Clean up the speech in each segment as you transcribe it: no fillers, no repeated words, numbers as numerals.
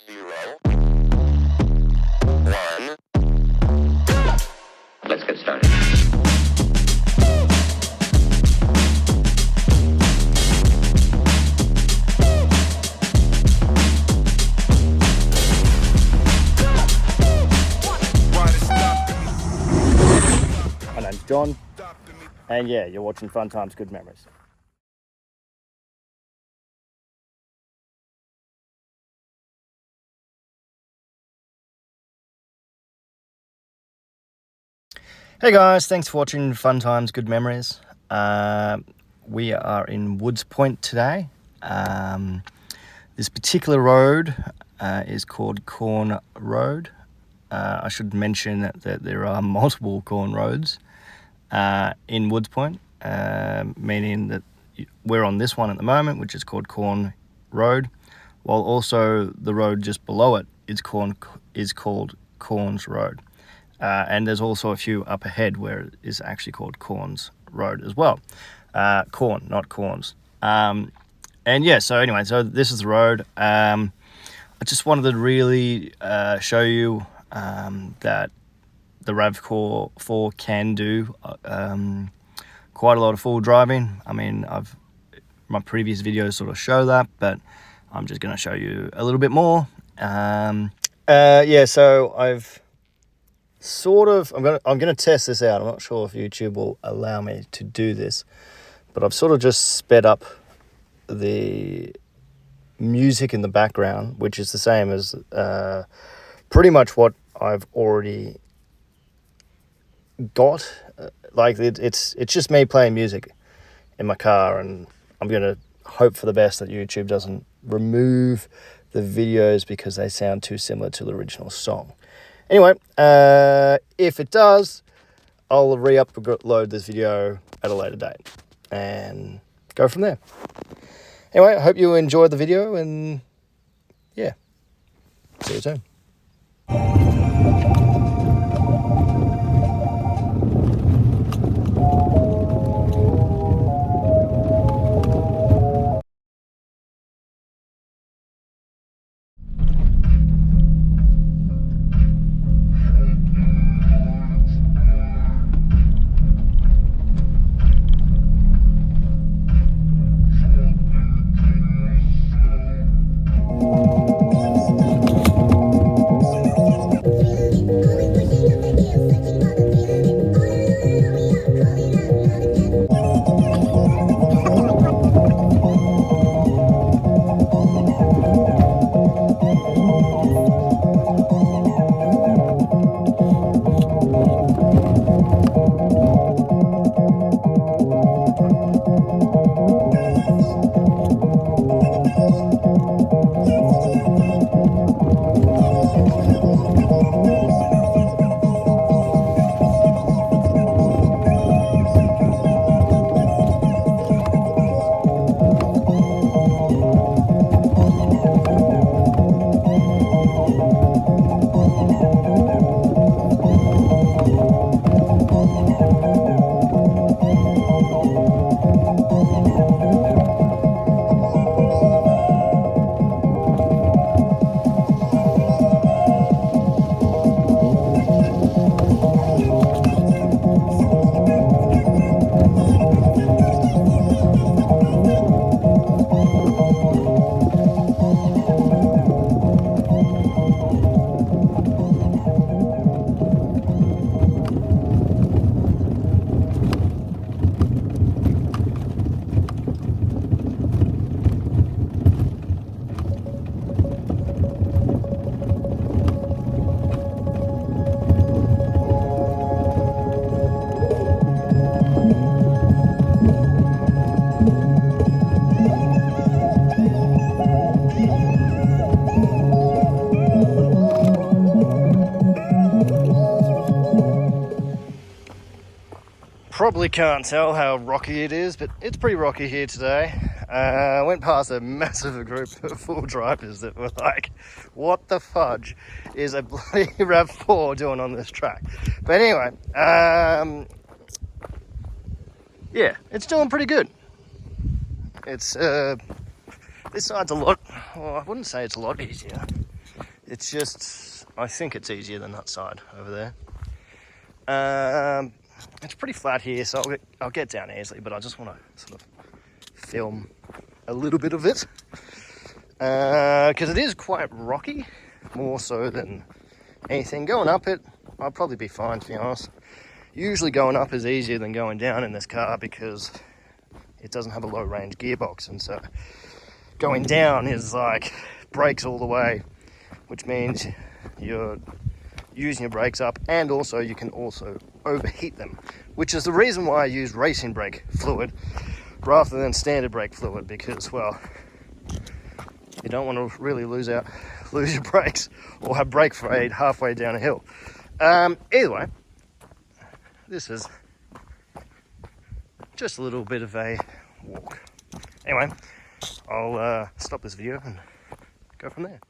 0, 1. Let's get started. My name's John, and yeah, you're watching Fun Times, Good Memories. Hey guys, thanks for watching Fun Times, Good Memories. We are in Woods Point today. This particular road is called Corn Road. I should mention that there are multiple corn roads in Woods Point, meaning that we're on this one at the moment, which is called Corn Road, while also the road just below it is called Corns Road. And there's also a few up ahead where it is actually called Corns Road as well. Corn, not corns. And yeah, so anyway, so this is the road. I just wanted to really show you that the RAV4 can do quite a lot of full driving. I mean, my previous videos sort of show that, but I'm just going to show you a little bit more. Yeah, so I'm gonna test this out. I'm not sure if YouTube will allow me to do this, but I've sort of just sped up the music in the background, which is the same as pretty much what I've already got. Like it's just me playing music in my car, and I'm gonna hope for the best that YouTube doesn't remove the videos because they sound too similar to the original song. Anyway, if it does, I'll re-upload this video at a later date and go from there. Anyway, I hope you enjoyed the video, and yeah, see you soon. Probably can't tell how rocky it is, but it's pretty rocky here today. I went past a massive group of full drivers that were like, what the fudge is a bloody RAV4 doing on this track? But anyway, yeah, it's doing pretty good. It's this side's a lot, well, I wouldn't say it's a lot easier, It's just, I think it's easier than that side over there. It's pretty flat here, so I'll get down easily, but I just want to sort of film a little bit of it. Because it is quite rocky, more so than anything. Going up it, I'll probably be fine, to be honest. Usually going up is easier than going down in this car because it doesn't have a low range gearbox, and so going down is like brakes all the way, which means you're using your brakes up, and also you can also overheat them, which is the reason why I use racing brake fluid rather than standard brake fluid, because, well, you don't want to really lose your brakes or have brake fade halfway down a hill. Either way, this is just a little bit of a walk. Anyway, I'll stop this video and go from there.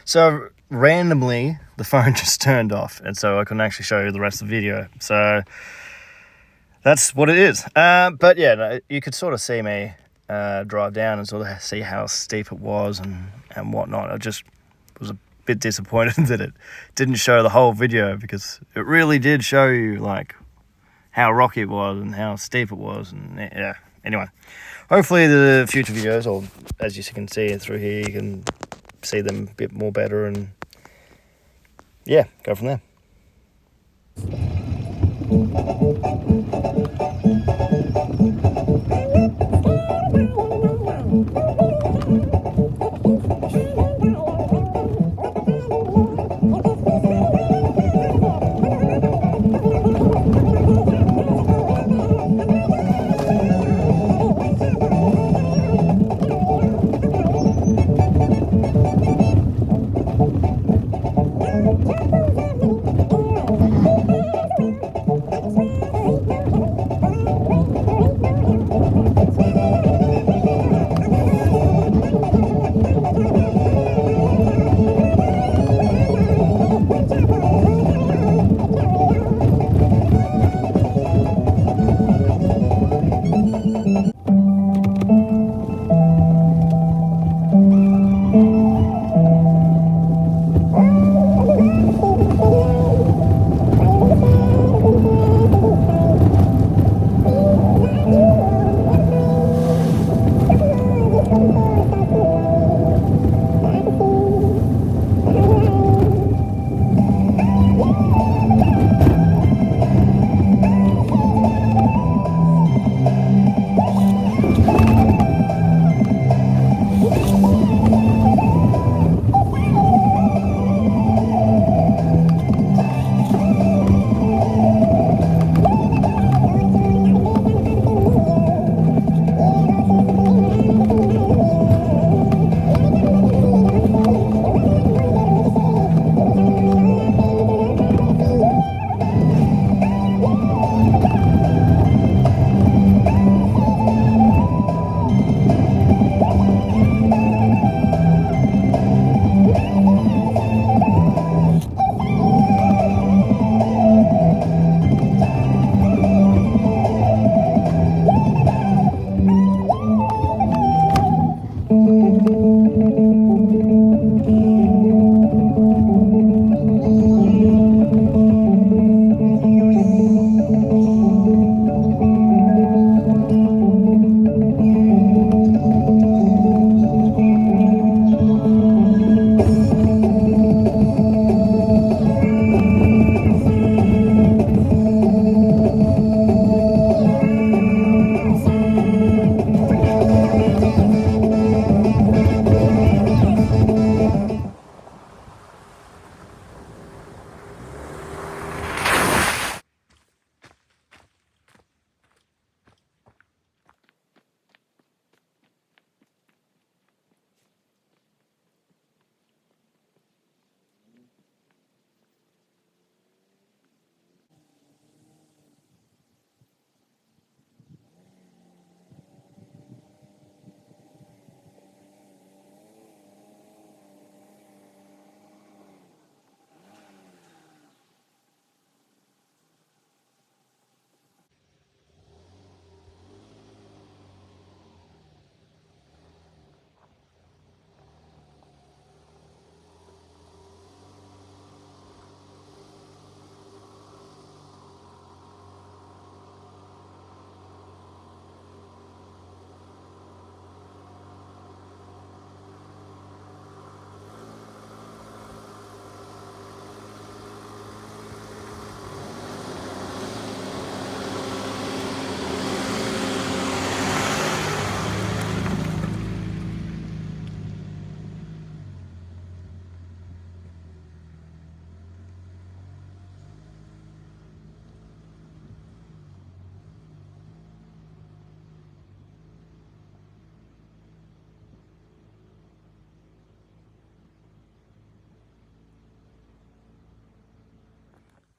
So randomly, the phone just turned off, and so I couldn't actually show you the rest of the video. So that's what it is. But yeah, no, you could sort of see me drive down and sort of see how steep it was and whatnot. I just was a bit disappointed that it didn't show the whole video, because it really did show you like how rocky it was and how steep it was. And yeah, anyway, hopefully the future videos, or as you can see it through here, you can see them a bit more better, and yeah, go from there.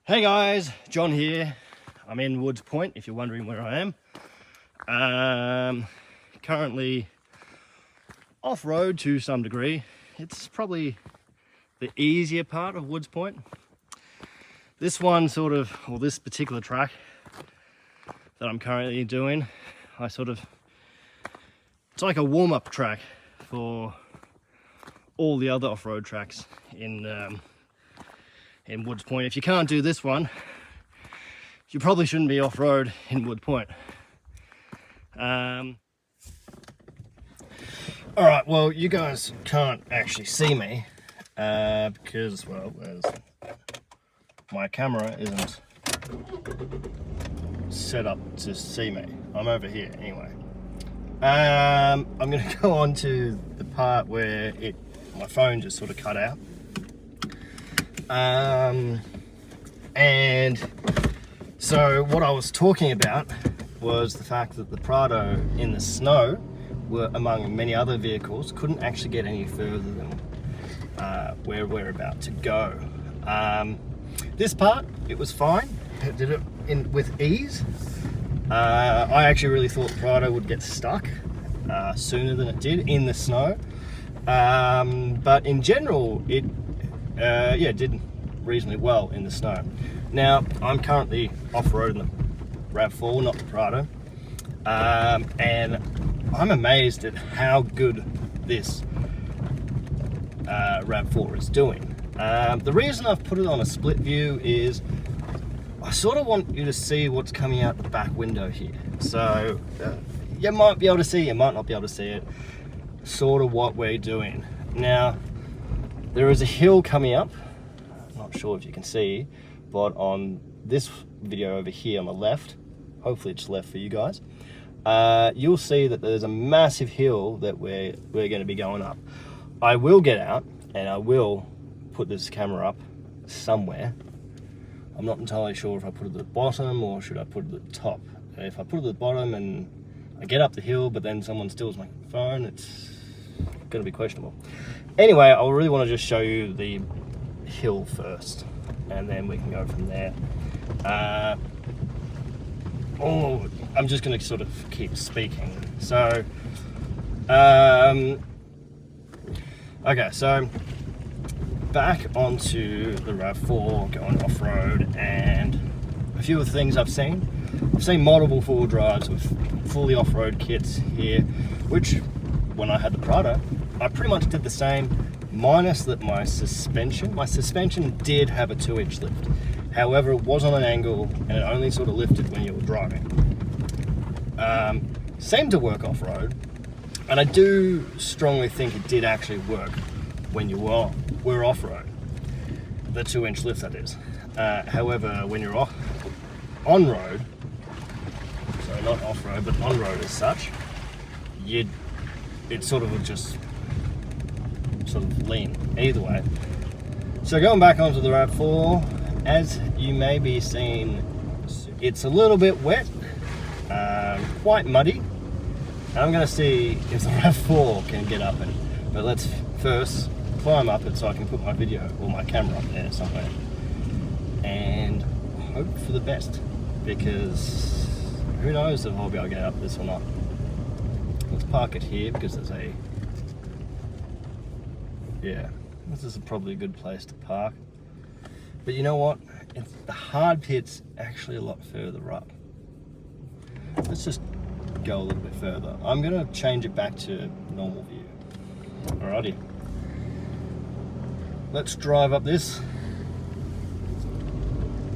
Hey guys, John here. I'm in Woods Point, if you're wondering where I am. Currently off-road to some degree. It's probably the easier part of Woods Point. This one this particular track that I'm currently doing, it's like a warm-up track for all the other off-road tracks in Woods Point. If you can't do this one, you probably shouldn't be off-road in Woods Point. All right, well, you guys can't actually see me because, well, my camera isn't set up to see me. I'm over here anyway. I'm going to go on to the part where my phone just sort of cut out. And so what I was talking about was the fact that the Prado in the snow, among many other vehicles, couldn't actually get any further than where we're about to go. This part, it was fine. It did it with ease. I actually really thought the Prado would get stuck sooner than it did in the snow. But in general, it did reasonably well in the snow. Now, I'm currently off-roading the RAV4, not the Prado. And I'm amazed at how good this RAV4 is doing. The reason I've put it on a split view is I sort of want you to see what's coming out the back window here. So you might be able to see, you might not be able to see it, sort of what we're doing. Now, there is a hill coming up. I'm not sure if you can see, but on this video over here on the left, hopefully it's left for you guys, you'll see that there's a massive hill that we're going to be going up. I will get out and I will put this camera up somewhere. I'm not entirely sure if I put it at the bottom or should I put it at the top. If I put it at the bottom and I get up the hill but then someone steals my phone, it's going to be questionable. Anyway, I really want to just show you the hill first and then we can go from there. I'm just going to sort of keep speaking. So, okay, so back onto the RAV4, going off-road, and a few of the things I've seen. I've seen multiple four-wheel drives with fully off-road kits here, which, when I had the Prado, I pretty much did the same, minus that my suspension did have a 2-inch lift. However, it was on an angle, and it only sort of lifted when you were driving. Seemed to work off-road, and I do strongly think it did actually work when you were off-road. The 2-inch lift, that is. However, when you're on-road, so not off-road, but on-road as such, it sort of would just sort of lean either way. So going back onto the RAV4, as you may be seeing, it's a little bit wet, quite muddy, and I'm going to see if the RAV4 can get up it. But let's first climb up it so I can put my video or my camera up there somewhere and hope for the best, because who knows if I'll be able to get up this or not. Let's park it here because there's this is probably a good place to park. But you know what? The hard pit's actually a lot further up. Let's just go a little bit further. I'm going to change it back to normal view. Alrighty. Let's drive up this.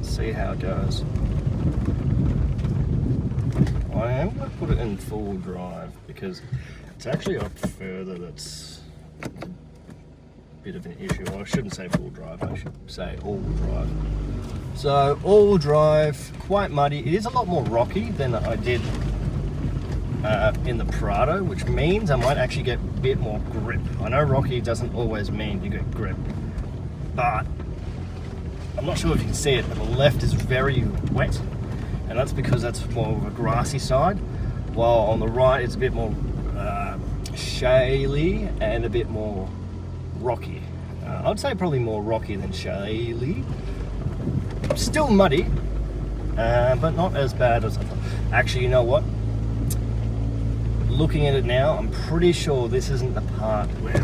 See how it goes. I am going to put it in full drive because it's actually up further. That's a bit of an issue. Well, I shouldn't say full drive, I should say all-wheel drive. So all-wheel drive, quite muddy. It is a lot more rocky than I did in the Prado, which means I might actually get a bit more grip. I know rocky doesn't always mean you get grip, but I'm not sure if you can see it, but the left is very wet, and that's because that's more of a grassy side, while on the right it's a bit more shaly and a bit more rocky. I'd say probably more rocky than shaly. Still muddy, but not as bad as I thought. Actually, you know what? Looking at it now, I'm pretty sure this isn't the part where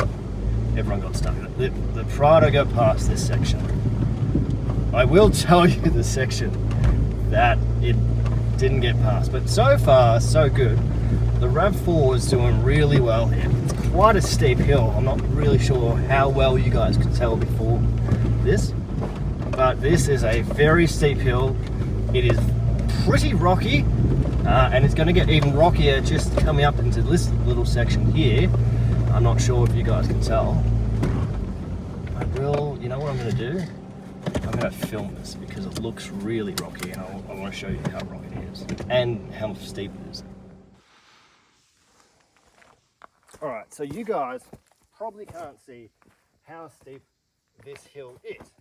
everyone got stuck. The Prado got past this section. I will tell you the section that it didn't get past, but so far so good. The RAV4 is doing really well here. It's quite a steep hill. I'm not really sure how well you guys could tell before this, but this is a very steep hill. It is pretty rocky, and it's going to get even rockier just coming up into this little section here. I'm not sure if you guys can tell. I will, you know what I'm going to do? I'm going to film this because it looks really rocky, and I want to show you how rocky it is and how steep it is. Alright, so you guys probably can't see how steep this hill is.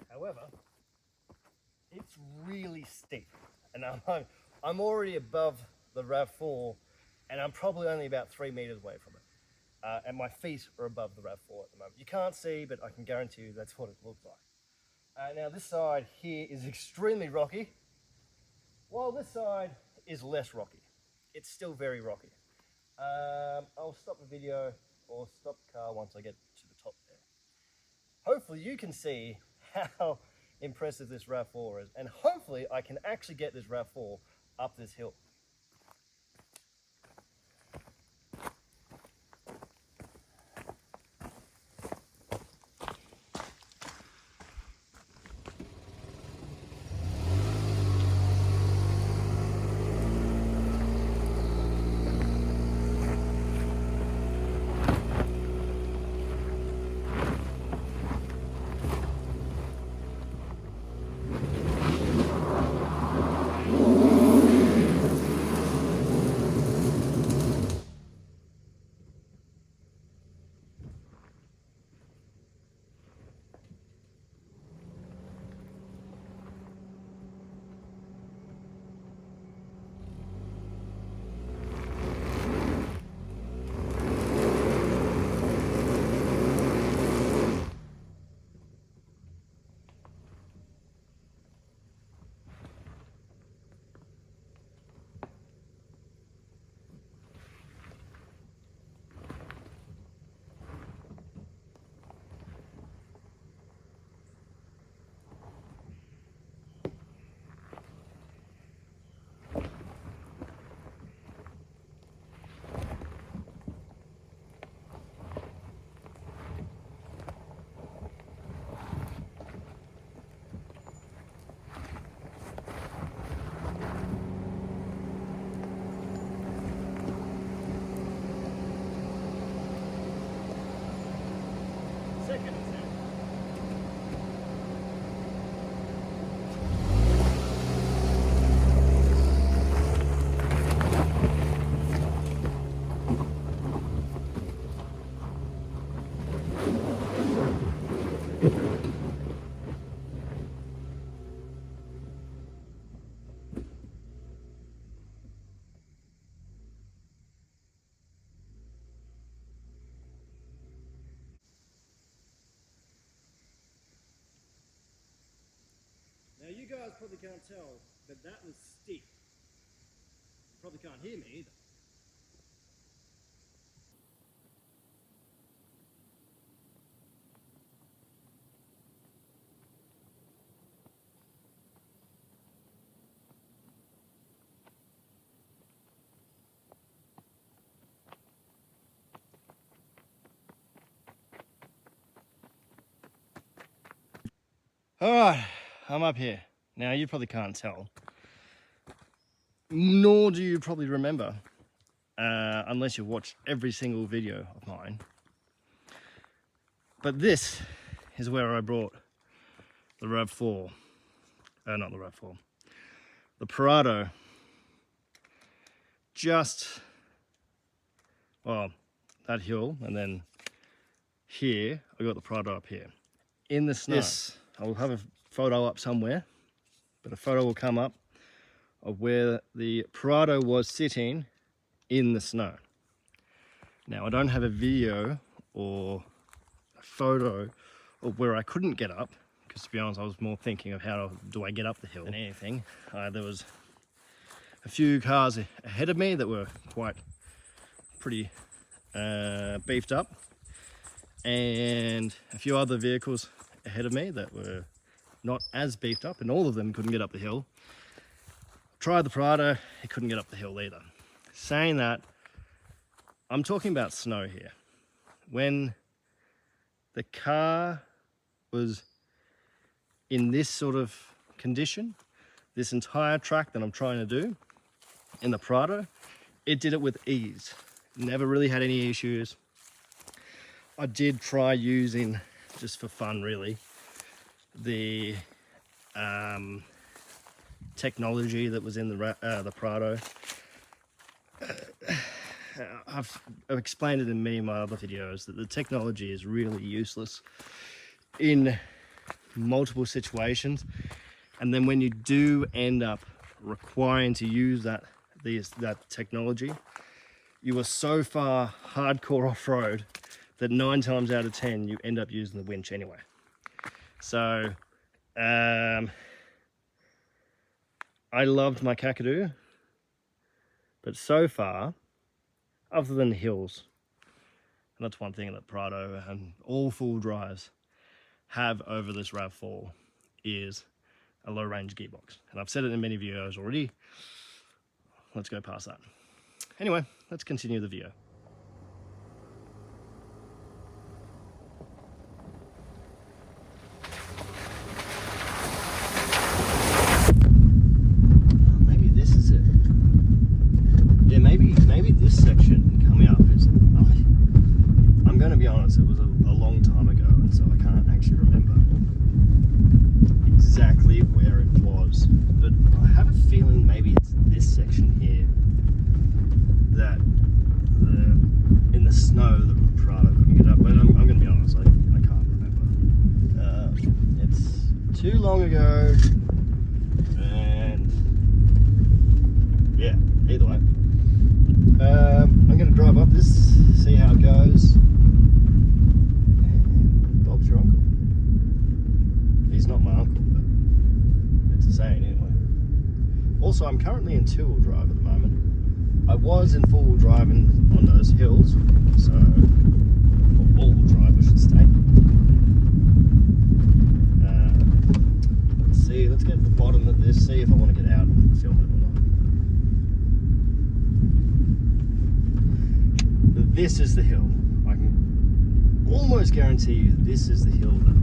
However, it's really steep, and I'm already above the RAV4, and I'm probably only about 3 meters away from it. And my feet are above the RAV4 at the moment. You can't see, but I can guarantee you that's what it looks like. Now this side here is extremely rocky, while this side is less rocky. It's still very rocky. I'll stop the video or stop the car once I get to the top there. Hopefully you can see how impressive this RAV4 is, and hopefully I can actually get this RAV4 up this hill. Now you guys probably can't tell, but that was steep. You probably can't hear me either. Alright, I'm up here. Now you probably can't tell, nor do you probably remember, unless you've watched every single video of mine. But this is where I brought the RAV4, not the RAV4, the Prado. Just, well, that hill, and then here, I got the Prado up here, in the snow. Yes, I will have a photo up somewhere, but a photo will come up of where the Prado was sitting in the snow. Now, I don't have a video or a photo of where I couldn't get up because to be honest, I was more thinking of how do I get up the hill than anything. There was a few cars ahead of me that were pretty beefed up, and a few other vehicles ahead of me that were not as beefed up, and all of them couldn't get up the hill. Tried the Prado, it couldn't get up the hill either. Saying that, I'm talking about snow here. When the car was in this sort of condition, this entire track that I'm trying to do in the Prado, it did it with ease. Never really had any issues. I did try using, just for fun really, the technology that was in the Prado. I've explained it in many of my other videos that the technology is really useless in multiple situations, and then when you do end up requiring to use that technology, you are so far hardcore off-road that 9 times out of 10 you end up using the winch anyway. So I loved my Kakadu, but so far, other than hills, and that's one thing that Prado and all full drives have over this RAV4, is a low range gearbox. And I've said it in many videos already. Let's go past that. Anyway, let's continue the video. Maybe this is it. Yeah, maybe this section coming up is, I'm going to be honest, it was a long time ago, and so I can't actually remember exactly where it was, but I have a feeling maybe it's this section here that in the snow the Prado couldn't get up, but I'm going to be honest, I can't remember. It's too long ago, and yeah, either way. I'm going to drive up this, see how it goes, and Bob's your uncle. He's not my uncle, but it's a saying anyway. Also, I'm currently in two-wheel drive at the moment. I was in four-wheel drive on those hills, so, or all-wheel drive I should say. Let's see, let's get to the bottom of this, see if I want to get out and film it or not. This is the hill. I can almost guarantee you this is the hill that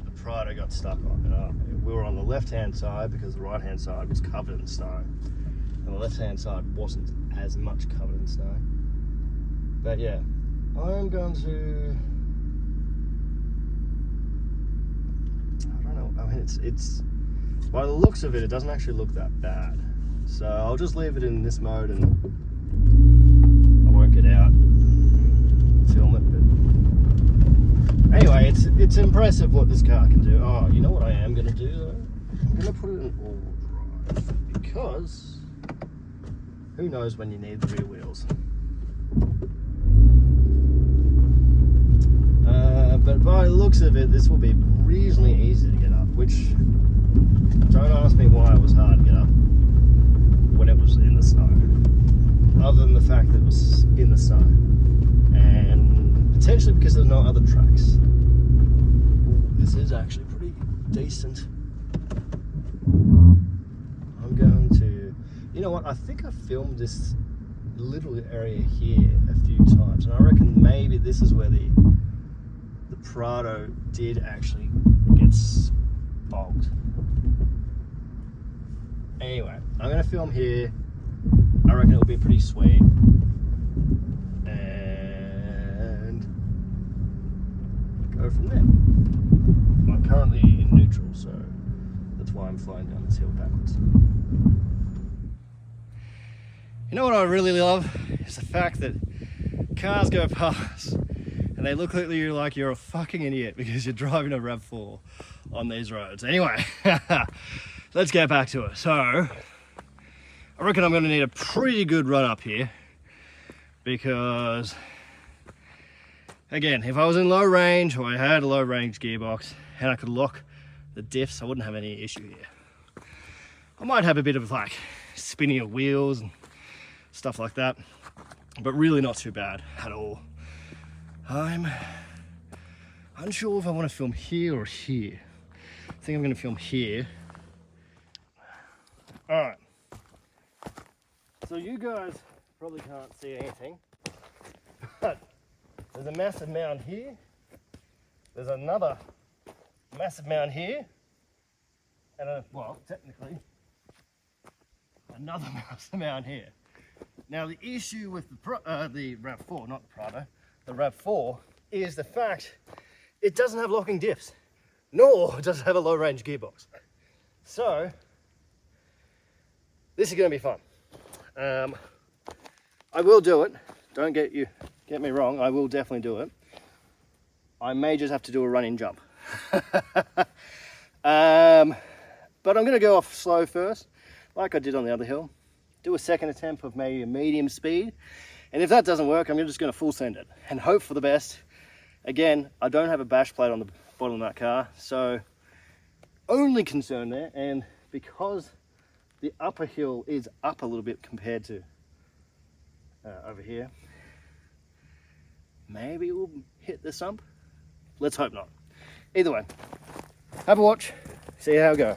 the Prado got stuck on. We were on the left-hand side because the right-hand side was covered in snow, and the left-hand side wasn't as much covered in snow. But yeah, I'm going to, I don't know, I mean it's by the looks of it, it doesn't actually look that bad. So I'll just leave it in this mode and I won't get out and film it. But anyway, it's impressive what this car can do. Oh, you know what I am going to do though? I'm going to put it in all-wheel drive, because who knows when you need the rear wheels. But by the looks of it, this will be reasonably easy to get up, which, don't ask me why it was hard to get up when it was in the snow, other than the fact that it was in the snow, and potentially because there's no other tracks. Ooh, this is actually pretty decent. I'm going to, you know what, I think I filmed this little area here a few times, and I reckon maybe this is where the Prado did actually get bogged. Anyway, I'm going to film here. I reckon it'll be pretty sweet. And go from there. I'm currently in neutral, so that's why I'm flying down this hill backwards. You know what I really love? Is the fact that cars go past and they look at you like you're a fucking idiot because you're driving a RAV4 on these roads. Anyway, let's get back to it. So, I reckon I'm going to need a pretty good run up here, because Again, if I was in low range or I had a low range gearbox and I could lock the diffs, I wouldn't have any issue here. I might have a bit of like spinning of wheels and stuff like that, but really not too bad at all. I'm unsure if I want to film here or here. I think I'm going to film here. Alright, so you guys probably can't see anything, but there's a massive mound here, there's another massive mound here, and well, technically, another massive mound here. Now the issue with the RAV4, not the Prado, the RAV4 is the fact it doesn't have locking diffs, nor does it have a low range gearbox. So, this is going to be fun. I will do it. Don't get me wrong. I will definitely do it. I may just have to do a run-in jump. But I'm going to go off slow first, like I did on the other hill. Do a second attempt of maybe a medium speed. And if that doesn't work, I'm just going to full send it and hope for the best. Again, I don't have a bash plate on the bottom of that car, so only concern there. And because the upper hill is up a little bit compared to over here, maybe we'll hit the sump. Let's hope not. Either way, have a watch, see how it goes.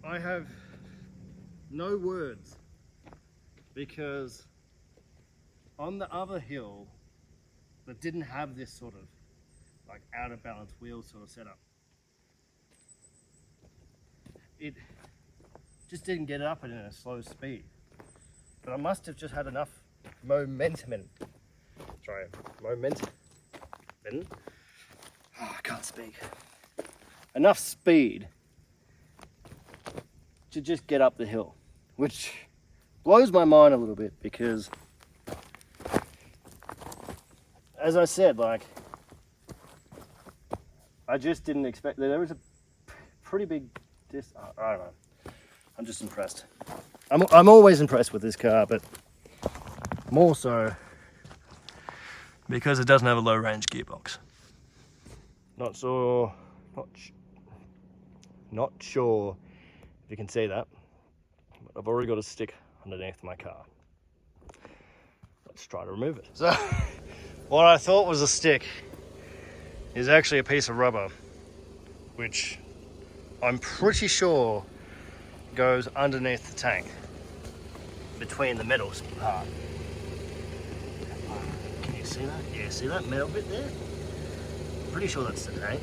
I have no words because on the other hill that didn't have this sort of like out of balance wheel sort of setup, it just didn't get up at a slow speed. But I must have just had enough momentum. Oh, I can't speak. Enough speed to just get up the hill, which blows my mind a little bit because, as I said, like, I just didn't expect that there was a pretty big I don't know. I'm just impressed. I'm always impressed with this car, but more so because it doesn't have a low range gearbox. Not sure if you can see that, but I've already got a stick underneath my car. Let's try to remove it. So, what I thought was a stick is actually a piece of rubber, which I'm pretty sure goes underneath the tank, between the metal part. Can you see that? Yeah, see that metal bit there? Pretty sure that's the tank.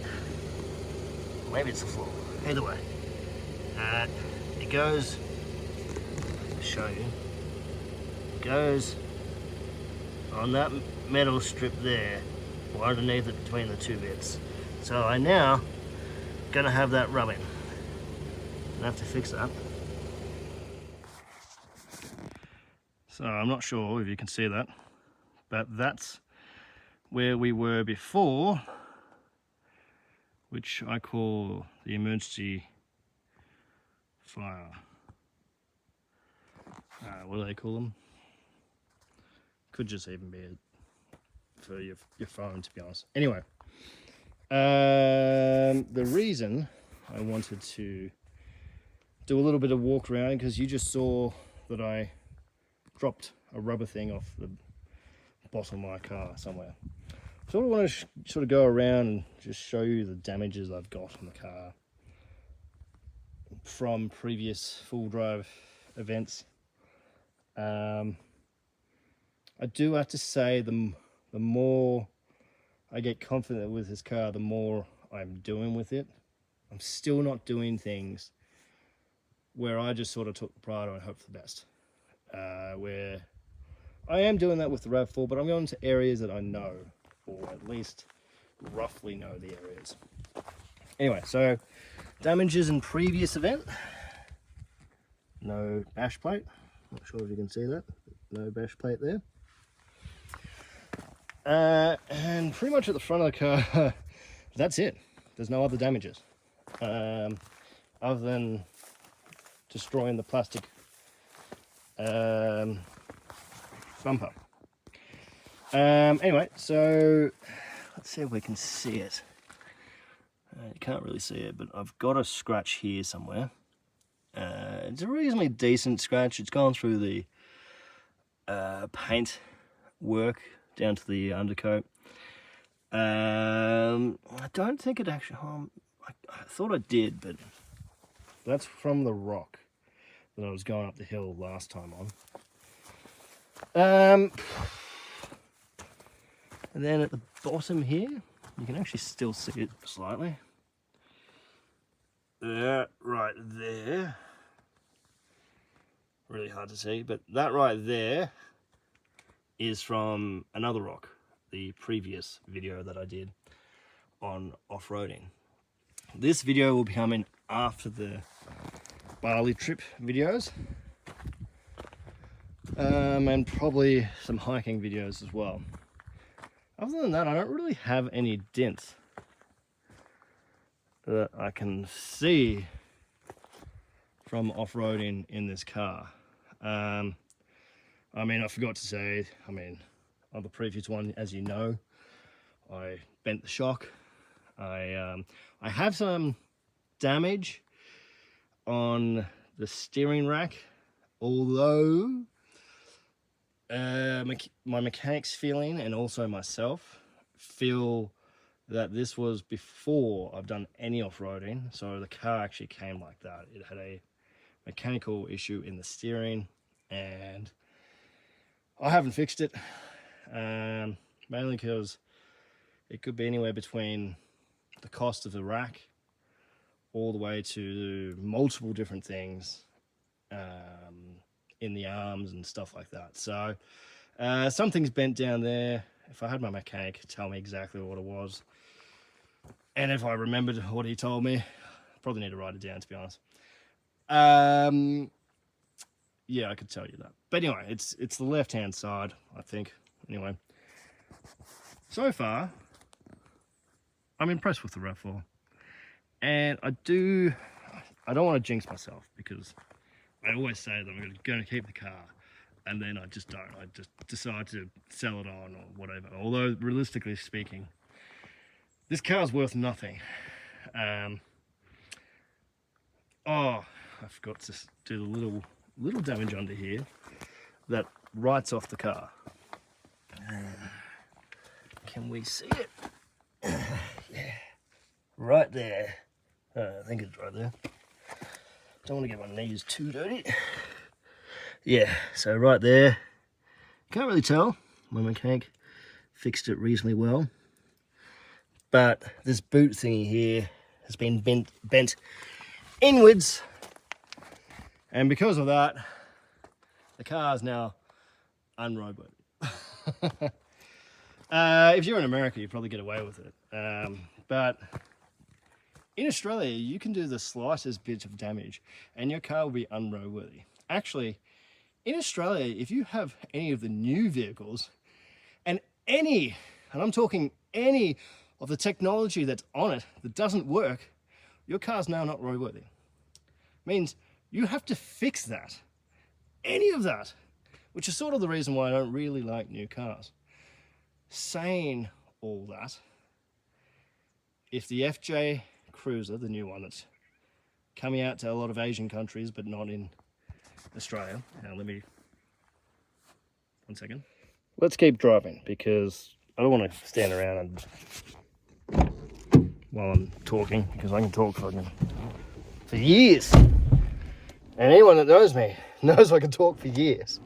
Maybe it's the floor. Either way. It goes, I'll show you, it goes on that metal strip there, or underneath it between the two bits. So I now gonna have that rubbing. I have to fix that. So I'm not sure if you can see that, but that's where we were before, which I call the emergency fire. What do they call them? Could just even be for your phone, to be honest. Anyway, the reason I wanted to do a little bit of walk around, because you just saw that I dropped a rubber thing off the bottom of my car somewhere. So I want to sort of go around and just show you the damages I've got on the car from previous full drive events. I do have to say the more I get confident with this car, the more I'm doing with it. I'm still not doing things where I just sort of took the Prado and hope for the best. Where I am doing that with the RAV4, but I'm going to areas that I know, or at least roughly know the areas. Anyway, so damages in previous event. No bash plate, Not sure if you can see that. No bash plate there. And pretty much at the front of the car, that's it. There's no other damages. Other than destroying the plastic bumper. Anyway, so let's see if we can see it. You can't really see it, but I've got a scratch here somewhere. It's a reasonably decent scratch. It's gone through the paint work down to the undercoat. I don't think it actually... I thought I did, but that's from the rock that I was going up the hill last time on. And then at the bottom here, you can actually still see it slightly. Right there. Really hard to see, but that right there is from another rock, the previous video that I did on off-roading. This video will be coming after the Bali trip videos, and probably some hiking videos as well. Other than that, I don't really have any dents that I can see from off-roading in this car. I mean, I forgot to say, on the previous one, as you know, I bent the shock. I have some damage on the steering rack, although my mechanics feeling and also myself feel that this was before I've done any off-roading, so the car actually came like that. It had a mechanical issue in the steering, and I haven't fixed it, mainly because it could be anywhere between the cost of the rack all the way to multiple different things in the arms and stuff like that. So something's bent down there. If I had my mechanic tell me exactly what it was, and if I remembered what he told me, I probably need to write it down, to be honest. Yeah, I could tell you that. But anyway, it's the left-hand side, I think. Anyway, so far, I'm impressed with the RAV4. And I don't want to jinx myself, because I always say that I'm going to keep the car, and then I just don't. I just decide to sell it on or whatever. Although, realistically speaking, this car's worth nothing. Oh, I forgot to do the little damage under here that writes off the car. Can we see it? Yeah, right there. I think it's right there. Don't want to get my knees too dirty. Yeah, so right there. Can't really tell. My mechanic fixed it reasonably well. But this boot thingy here has been bent inwards. And because of that, the car is now unroadworthy. If you're in America, you probably get away with it. But in Australia, you can do the slightest bit of damage and your car will be unroadworthy. Actually, in Australia, if you have any of the new vehicles and I'm talking any of the technology that's on it that doesn't work, your car's now not roadworthy. Means you have to fix that, any of that, which is sort of the reason why I don't really like new cars. Saying all that, if the FJ Cruiser, the new one that's coming out to a lot of Asian countries but not in Australia. Now let me, 1 second. Let's keep driving because I don't want to stand around and while I'm talking, because I can talk for years. And anyone that knows me knows I can talk for years.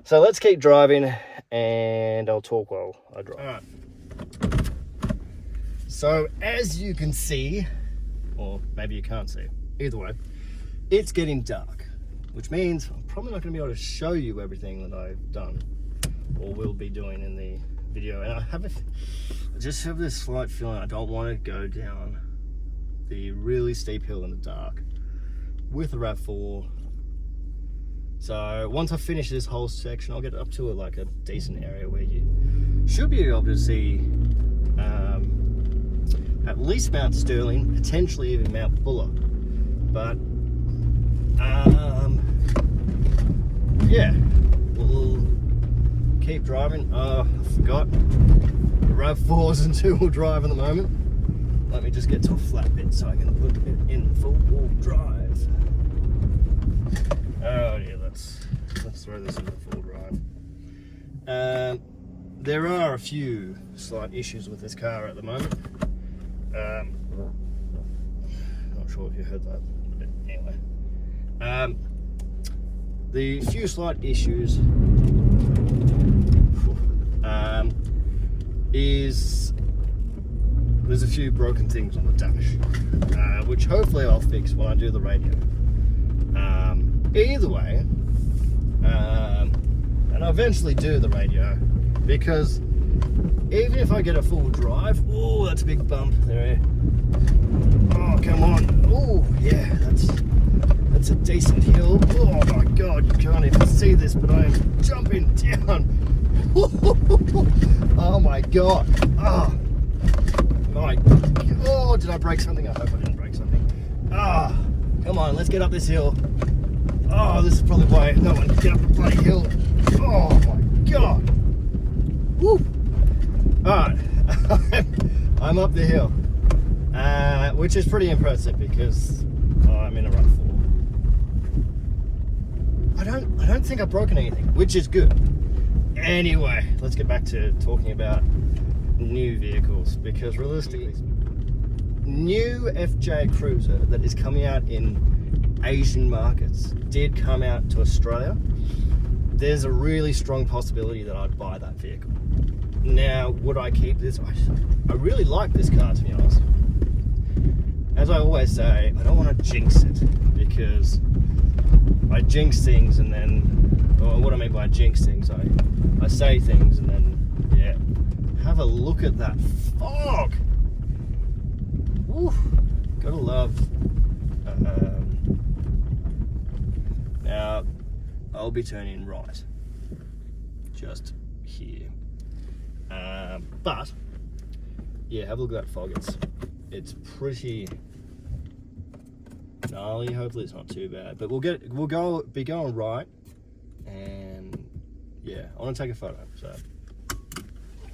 So let's keep driving and I'll talk while I drive. All right. So as you can see, or maybe you can't see, either way, it's getting dark, which means I'm probably not going to be able to show you everything that I've done or will be doing in the video. And I just have this slight feeling I don't want to go down the really steep hill in the dark with the RAV4 So once I finish this whole section, I'll get up to like a decent area where you should be able to see at least Mount Sterling, potentially even Mount Buller. But yeah, we'll keep driving. Oh, I forgot. The RAV4's in 2-wheel drive at the moment. Let me just get to a flat bit so I can put it in full-wheel drive. Oh yeah, let's throw this into full drive. There are a few slight issues with this car at the moment. Not sure if you heard that, but anyway. The few slight issues is there's a few broken things on the dash, which hopefully I'll fix when I do the radio. Either way, and I'll eventually do the radio, because even if I get a full drive, oh, that's a big bump there. Oh, come on. Oh, yeah, that's a decent hill. Oh my God, you can't even see this, but I am jumping down. Oh my God. Oh my. Oh, did I break something? I hope I didn't break something. Ah, come on, let's get up this hill. Oh, this is probably why no one can get up the bloody hill. Oh my God. Woo. Alright, I'm up the hill, which is pretty impressive because I'm in a RAV4. I don't think I've broken anything, which is good. Anyway, let's get back to talking about new vehicles, because realistically, new FJ Cruiser that is coming out in Asian markets did come out to Australia. There's a really strong possibility that I'd buy that vehicle. Now, would I keep this? I really like this car, to be honest. As I always say, I don't want to jinx it, because I jinx things and then, or what I mean by jinx things, I say things and then, yeah. Have a look at that fog. Woo, gotta love. Now, I'll be turning right, just here. But yeah, have a look at that fog. It's pretty gnarly. Hopefully, it's not too bad. But we'll be going right, and yeah, I want to take a photo, so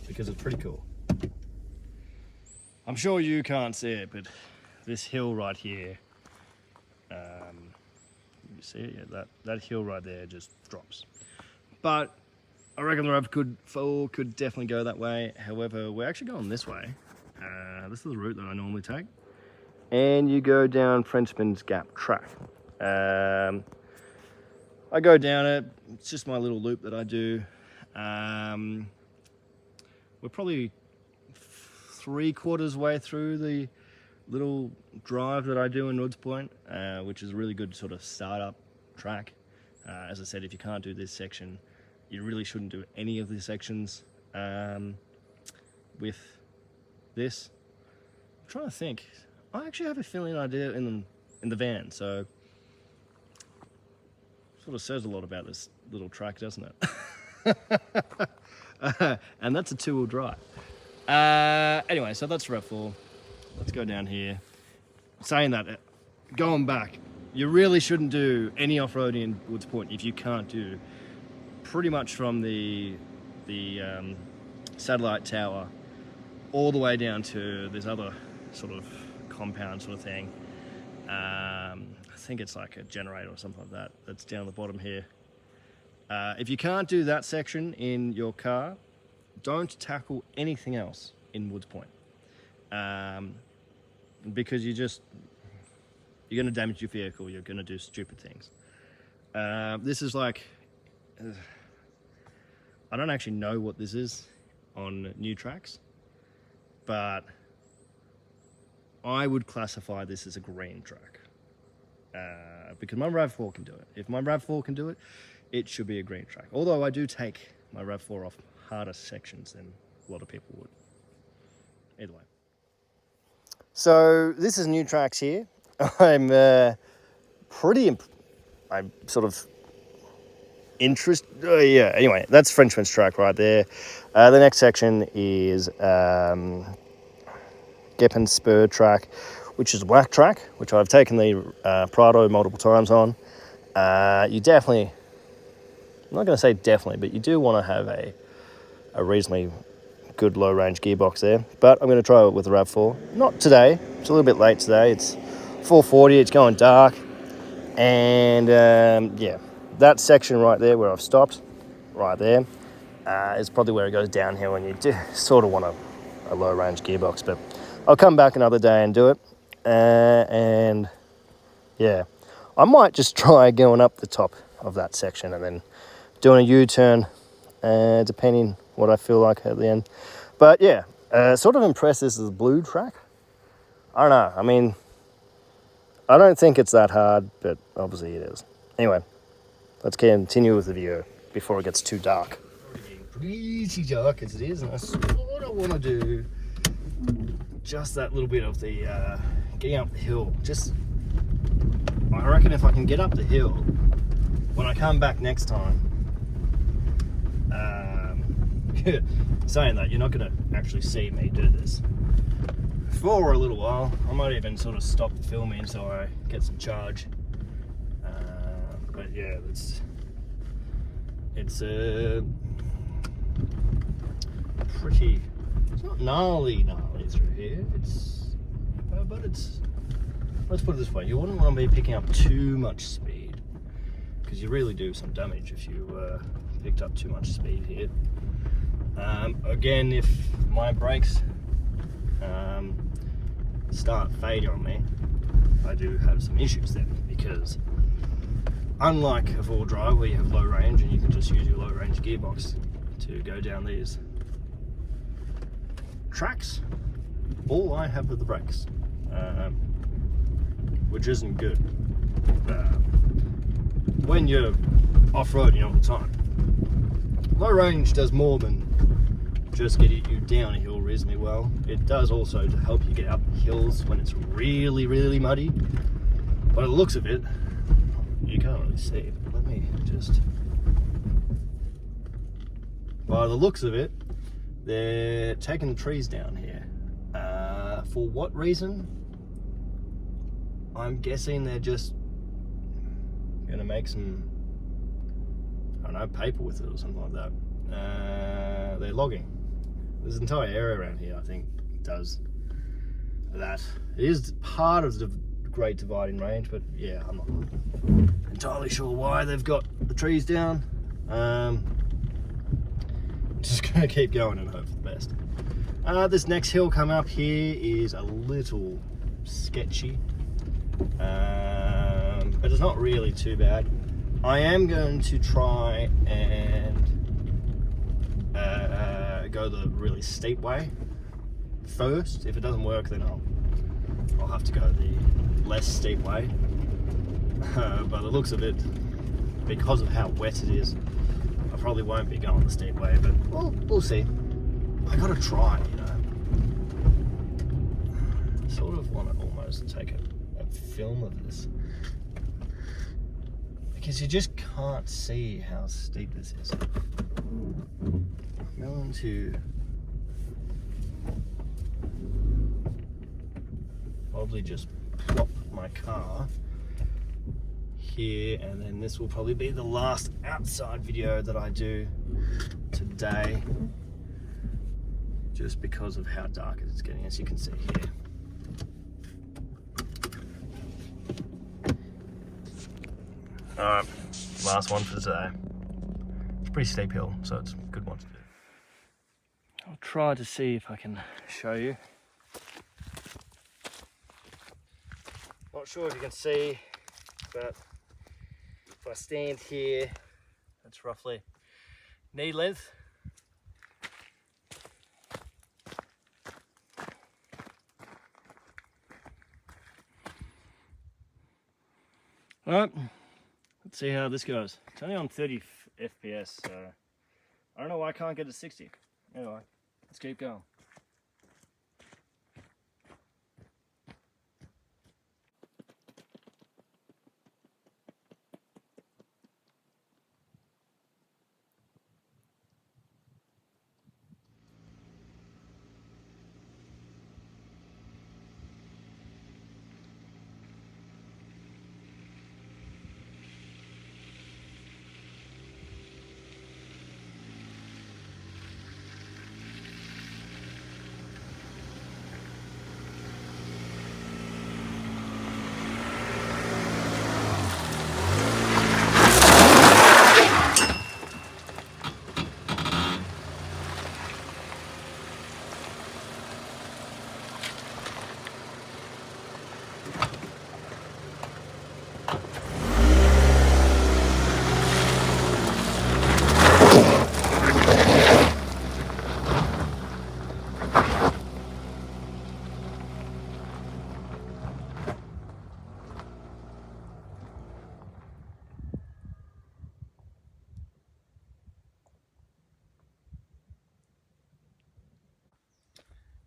because it's pretty cool. I'm sure you can't see it, but this hill right here, you see it? Yeah, that hill right there just drops. But I reckon the RAV4 could definitely go that way. However, we're actually going this way. This is the route that I normally take. And you go down Frenchman's Gap track. I go down it. It's just my little loop that I do. We're probably 3/4 way through the little drive that I do in Woods Point, which is a really good sort of startup track. As I said, if you can't do this section, you really shouldn't do any of the sections with this. I'm trying to think. I actually have a feeling I did it in the van, so sort of says a lot about this little track, doesn't it? And that's a 2-wheel drive. Anyway, so that's RAV4. Let's go down here. Saying that, going back, you really shouldn't do any off-roading in Woods Point if you can't do pretty much from the satellite tower all the way down to this other sort of compound sort of thing. I think it's like a generator or something like that that's down the bottom here. If you can't do that section in your car, don't tackle anything else in Woods Point, because you're going to damage your vehicle. You're going to do stupid things. This is like, I don't actually know what this is on new tracks, but I would classify this as a green track, because my RAV4 can do it. If my RAV4 can do it, it should be a green track. Although I do take my RAV4 off harder sections than a lot of people would. Either way. So this is new tracks here. I'm sort of interest. Yeah, anyway, that's Frenchman's Track right there. The next section is Geppen Spur Track, which is whack track, which I've taken the Prado multiple times on. You definitely, I'm not going to say definitely, but you do want to have a reasonably good low range gearbox there. But I'm going to try it with the RAV4. Not today, it's a little bit late today. It's 4:40, it's going dark. And yeah, that section right there where I've stopped, right there, is probably where it goes downhill, and you do sort of want a low range gearbox. But I'll come back another day and do it. And yeah, I might just try going up the top of that section and then doing a U-turn, depending what I feel like at the end. But yeah, sort of impressed this is a blue track. I don't know. I mean, I don't think it's that hard, but obviously it is. Anyway, let's continue with the video before it gets too dark. It's getting pretty dark as it is, and I sort of want to do just that little bit of the getting up the hill. Just, I reckon if I can get up the hill, when I come back next time, saying that, you're not going to actually see me do this for a little while. I might even sort of stop the filming so I get some charge. But yeah, it's a pretty, it's not gnarly through here. But it's, let's put it this way, you wouldn't want to be picking up too much speed, because you really do some damage if you picked up too much speed here. Again, if my brakes start fading on me, I do have some issues then, because unlike a four drive where you have low range and you can just use your low range gearbox to go down these tracks, all I have are the brakes, which isn't good when you're off-roading all the time. Low range does more than just get you down a hill reasonably well. It does also to help you get up hills when it's really, really muddy. By the looks of it, you can't really see, but let me just... By the looks of it, they're taking the trees down here. For what reason? I'm guessing they're just gonna make some, I don't know, paper with it or something like that. They're logging. This entire area around here, I think, does that. It is part of the Great Dividing Range, but yeah, I'm not entirely sure why they've got the trees down. Just gonna keep going and hope for the best. This next hill coming up here is a little sketchy, but it's not really too bad. I am going to try and go the really steep way first. If it doesn't work, then I'll have to go the less steep way. By the looks of it, because of how wet it is, I probably won't be going the steep way, but we'll see. I gotta try, you know. Sort of want to almost take a film of this, because you just can't see how steep this is. I'm going to probably just plop my car here, and then this will probably be the last outside video that I do today, just because of how dark it's getting, as you can see here. Alright, last one for today. It's a pretty steep hill, so it's a good one to do. I'll try to see if I can show you. Not sure if you can see, but if I stand here, that's roughly knee length. Alright, let's see how this goes. It's only on 30 FPS, so I don't know why I can't get to 60. Anyway, let's keep going.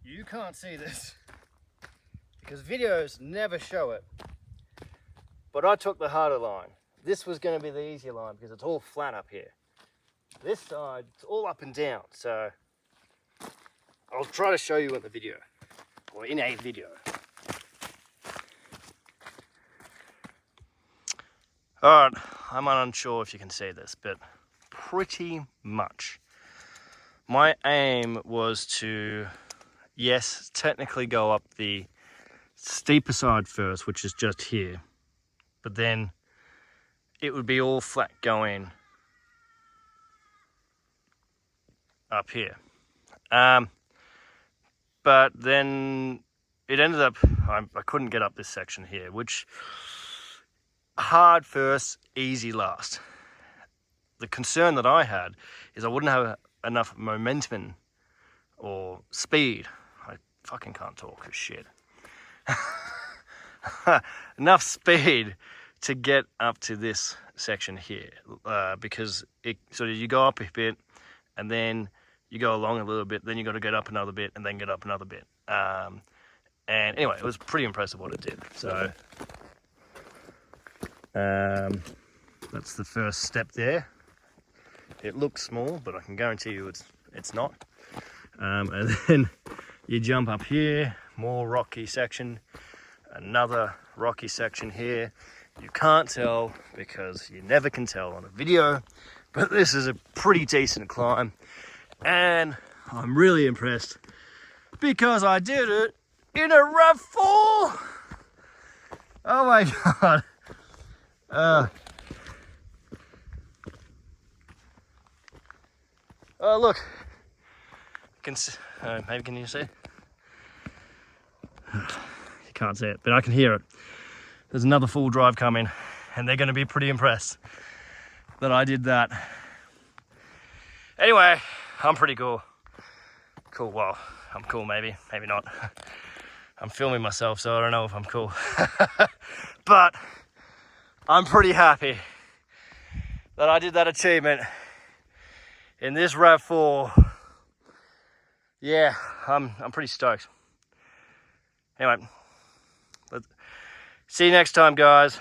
You can't see this because videos never show it. But I took the harder line. This was going to be the easier line because it's all flat up here. This side, it's all up and down. So I'll try to show you in the video, or in a video. All right, I'm unsure if you can see this, but pretty much my aim was to, yes, technically go up the steeper side first, which is just here, but then it would be all flat going up here. But then it ended up, I couldn't get up this section here, which hard first, easy last. The concern that I had is I wouldn't have enough momentum or speed. I fucking can't talk as shit. Enough speed to get up to this section here, because it sort of, you go up a bit and then you go along a little bit, then you got to get up another bit and then get up another bit. And anyway, it was pretty impressive what it did. So that's the first step there. It looks small, but I can guarantee you it's not. And then you jump up here, more rocky section, another rocky section here. You can't tell because you never can tell on a video, but this is a pretty decent climb. And I'm really impressed because I did it in a RAV4. Oh my God. Oh look, maybe can you see? You can't see it, but I can hear it. There's another full drive coming, and they're going to be pretty impressed that I did that. Anyway, I'm pretty cool. Cool, well, I'm cool maybe not. I'm filming myself, so I don't know if I'm cool. But I'm pretty happy that I did that achievement in this RAV4. Yeah, I'm pretty stoked. Anyway, see you next time, guys.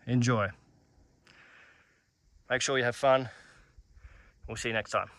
Enjoy. Make sure you have fun. We'll see you next time.